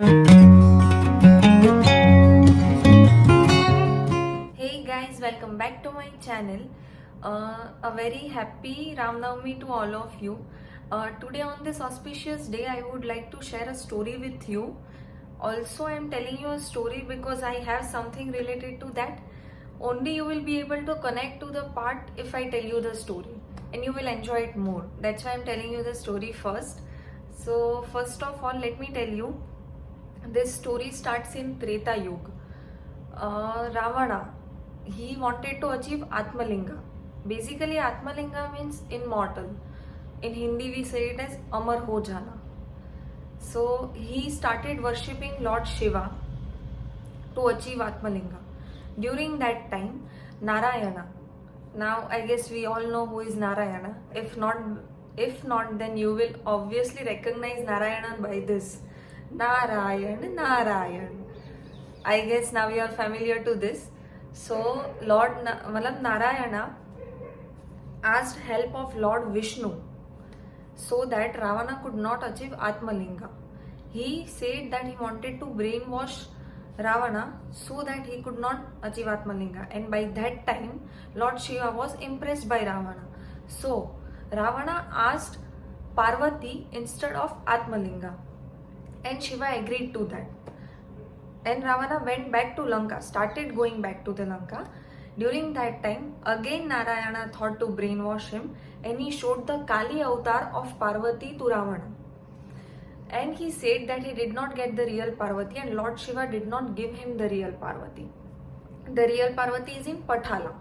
Hey guys, welcome back to my channel. A very happy Ram Navami to all of you. Today on this auspicious day, I would like to share a story with you. Also, I am telling you a story because I have something related to that. Only you will be able to connect to the part if I tell you the story, and you will enjoy it more. That's why I'm telling you the story first. So, first of all, let me tell you this story starts in Treta Yuga. Ravana, he wanted to achieve Atmalinga. Basically, Atmalinga means immortal. In Hindi, we say it as Amar Ho Jana. So, he started worshipping Lord Shiva to achieve Atmalinga. During that time, Narayana. Now, I guess we all know who is Narayana. If not, then you will obviously recognize Narayana by this. Narayan. I guess now you are familiar to this. So Lord Narayana asked help of Lord Vishnu so that Ravana could not achieve Atmalinga. He said that he wanted to brainwash Ravana so that he could not achieve Atmalinga, and by that time Lord Shiva was impressed by Ravana. So Ravana asked Parvati instead of Atmalinga, and Shiva agreed to that. And Ravana went back to Lanka, started going back to the Lanka. During that time, again Narayana thought to brainwash him, and he showed the Kali avatar of Parvati to Ravana. And he said that he did not get the real Parvati, and Lord Shiva did not give him the real Parvati. The real Parvati is in Pathala.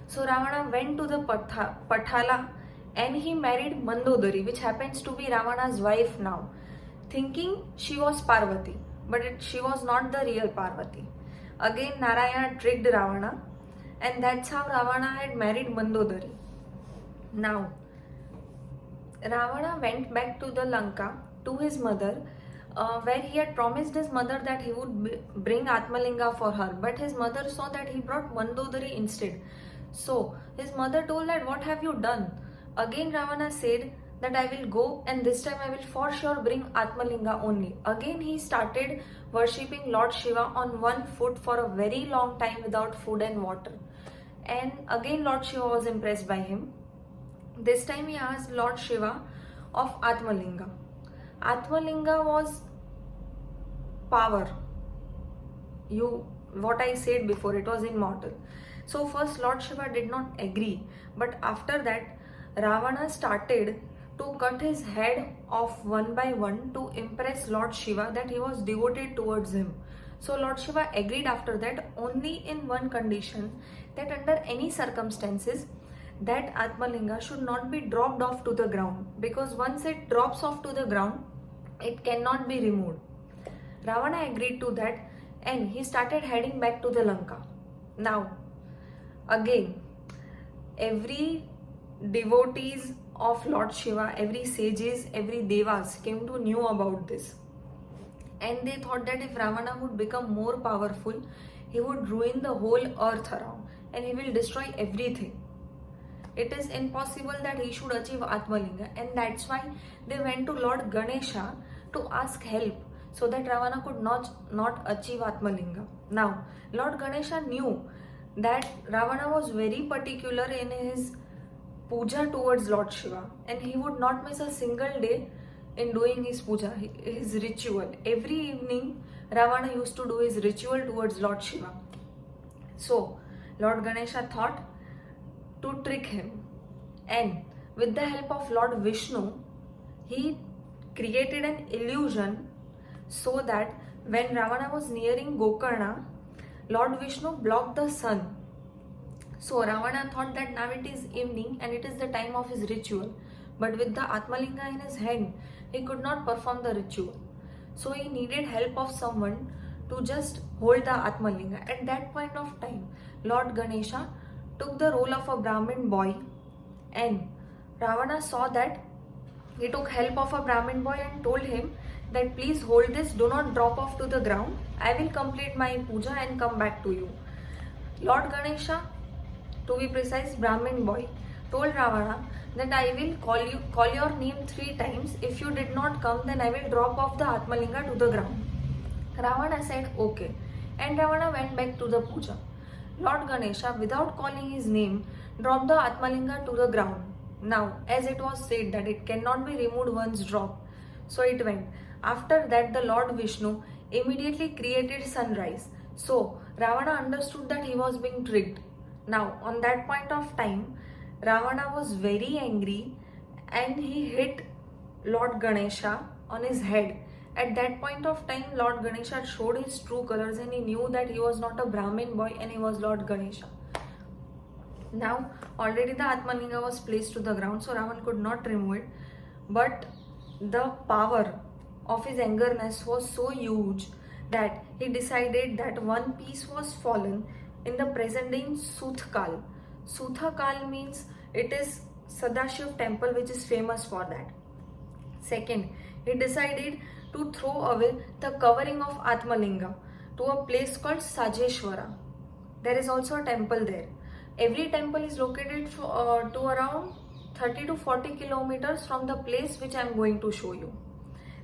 So Ravana went to the Pathala and he married Mandodari, which happens to be Ravana's wife now, thinking she was Parvati, but she was not the real Parvati. Again, Narayana tricked Ravana, and that's how Ravana had married Mandodari. Now, Ravana went back to the Lanka to his mother, where he had promised his mother that he would bring Atmalinga for her, but his mother saw that he brought Mandodari instead. So his mother told that, "What have you done?" Again, Ravana said that I will go, and this time I will for sure bring Atmalinga only. Again, he started worshipping Lord Shiva on one foot for a very long time without food and water. And again, Lord Shiva was impressed by him. This time he asked Lord Shiva of Atmalinga. Atmalinga was power. What I said before, it was immortal. So first Lord Shiva did not agree, but after that Ravana started to cut his head off one by one to impress Lord Shiva that he was devoted towards him. So Lord Shiva agreed after that, only in one condition, that under any circumstances that Atmalinga should not be dropped off to the ground, because once it drops off to the ground, it cannot be removed. Ravana agreed to that, and he started heading back to the Lanka. Now, again, every devotees of Lord Shiva, every sages, every devas came to know about this, and they thought that if Ravana would become more powerful, he would ruin the whole earth around and he will destroy everything. It is impossible that he should achieve Atmalinga, and that's why they went to Lord Ganesha to ask help so that Ravana could not achieve Atmalinga. Now, Lord Ganesha knew that Ravana was very particular in his puja towards Lord Shiva, and he would not miss a single day in doing his puja, his ritual. Every evening, Ravana used to do his ritual towards Lord Shiva. So, Lord Ganesha thought to trick him, and with the help of Lord Vishnu, he created an illusion so that when Ravana was nearing Gokarna, Lord Vishnu blocked the sun. So Ravana thought that now it is evening and it is the time of his ritual, but with the Atmalinga in his hand, he could not perform the ritual. So he needed help of someone to just hold the Atmalinga. At that point of time, Lord Ganesha took the role of a Brahmin boy, and Ravana saw that. He took help of a Brahmin boy and told him that please hold this, do not drop off to the ground. I will complete my puja and come back to you. Lord Ganesha, to be precise, Brahmin boy, told Ravana that I will call your name 3 times. If you did not come, then I will drop off the Atmalinga to the ground. Ravana said okay, and Ravana went back to the puja. Lord Ganesha, without calling his name, dropped the Atmalinga to the ground. Now, as it was said that it cannot be removed once dropped, so it went. After that, the Lord Vishnu immediately created sunrise. So, Ravana understood that he was being tricked. Now, on that point of time, Ravana was very angry and he hit Lord Ganesha on his head. At that point of time, Lord Ganesha showed his true colors and he knew that he was not a Brahmin boy and he was Lord Ganesha. Now, already the Atmalinga was placed to the ground, so Ravan could not remove it. But the power of his angerness was so huge that he decided that one piece was fallen in the present day in Suthkal. Suthakal means it is Sadashiv temple which is famous for that. Second, he decided to throw away the covering of Atmalinga to a place called Sajeshwara. There is also a temple there. Every temple is located to around 30 to 40 kilometers from the place which I am going to show you.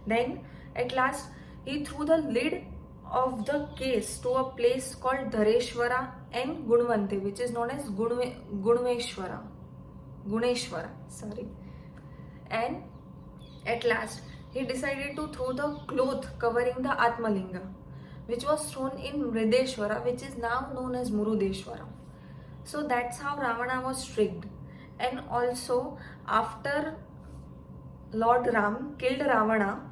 Then at last he threw the lid of the case to a place called Dhareshwara and Gunvante, which is known as Guneshwara. And at last he decided to throw the cloth covering the Atmalinga, which was thrown in Mrideshwara, which is now known as Murudeshwara. So that's how Ravana was tricked. And also after Lord Ram killed Ravana,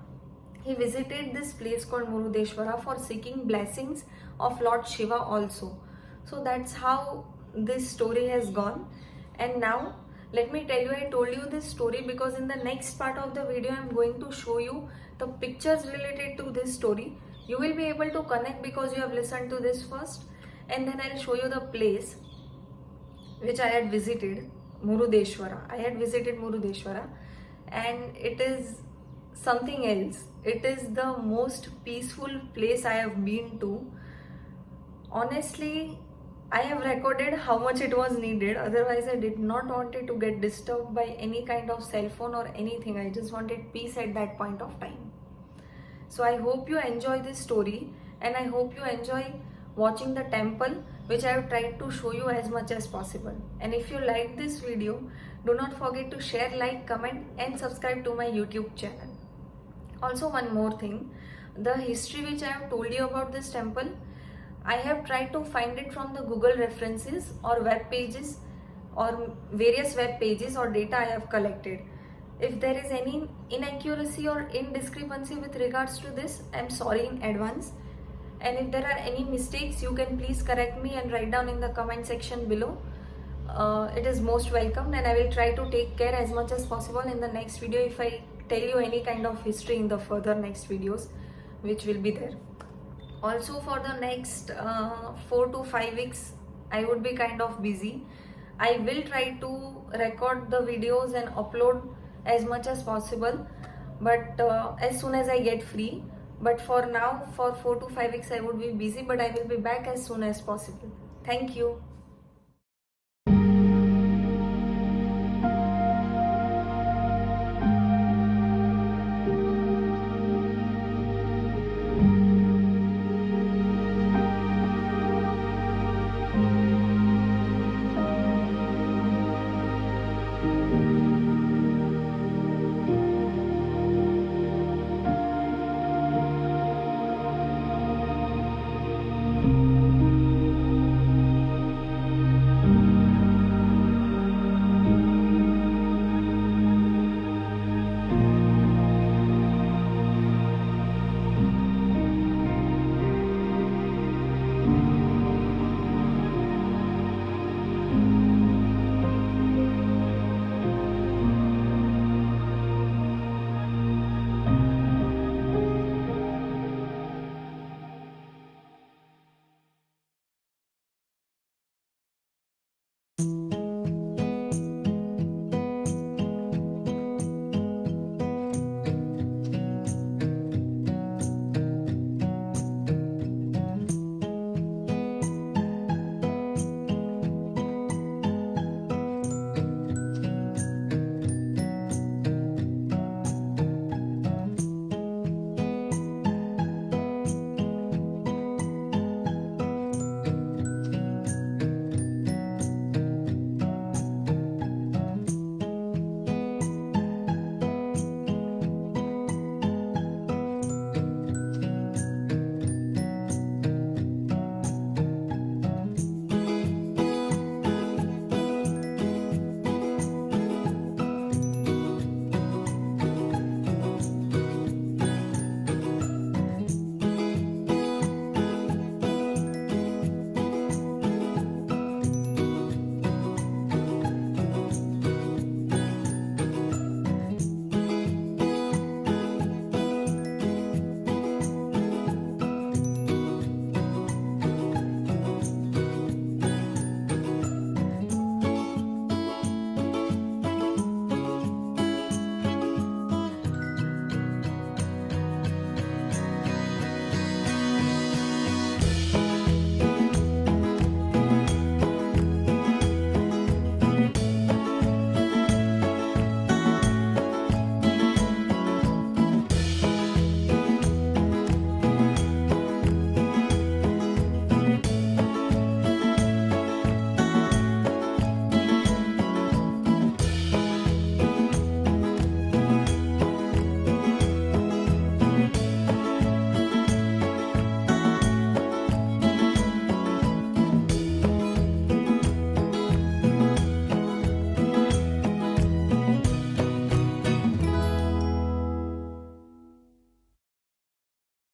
he visited this place called Murudeshwara for seeking blessings of Lord Shiva also. So that's how this story has gone. And now let me tell you, I told you this story because in the next part of the video I'm going to show you the pictures related to this story. You will be able to connect because you have listened to this first, and then I'll show you the place which I had visited, Murudeshwara. I had visited Murudeshwara and it is something else. It is the most peaceful place I have been to. Honestly, I have recorded how much it was needed. Otherwise, I did not want it to get disturbed by any kind of cell phone or anything. I just wanted peace at that point of time. So I hope you enjoy this story and I hope you enjoy watching the temple which I have tried to show you as much as possible. And if you like this video, do not forget to share, like, comment and subscribe to my YouTube channel. Also, one more thing, the history which I have told you about this temple, I have tried to find it from the Google references or web pages or various web pages or data I have collected. If there is any inaccuracy or indiscrepancy with regards to this, I am sorry in advance. And if there are any mistakes, you can please correct me and write down in the comment section below. It is most welcome and I will try to take care as much as possible in the next video if I tell you any kind of history in the further next videos which will be there. Also for the next 4 to 5 weeks, I would be kind of busy. I will try to record the videos and upload as much as possible, but as soon as I get free. But for now, for 4 to 5 weeks, I would be busy, but I will be back as soon as possible. Thank you.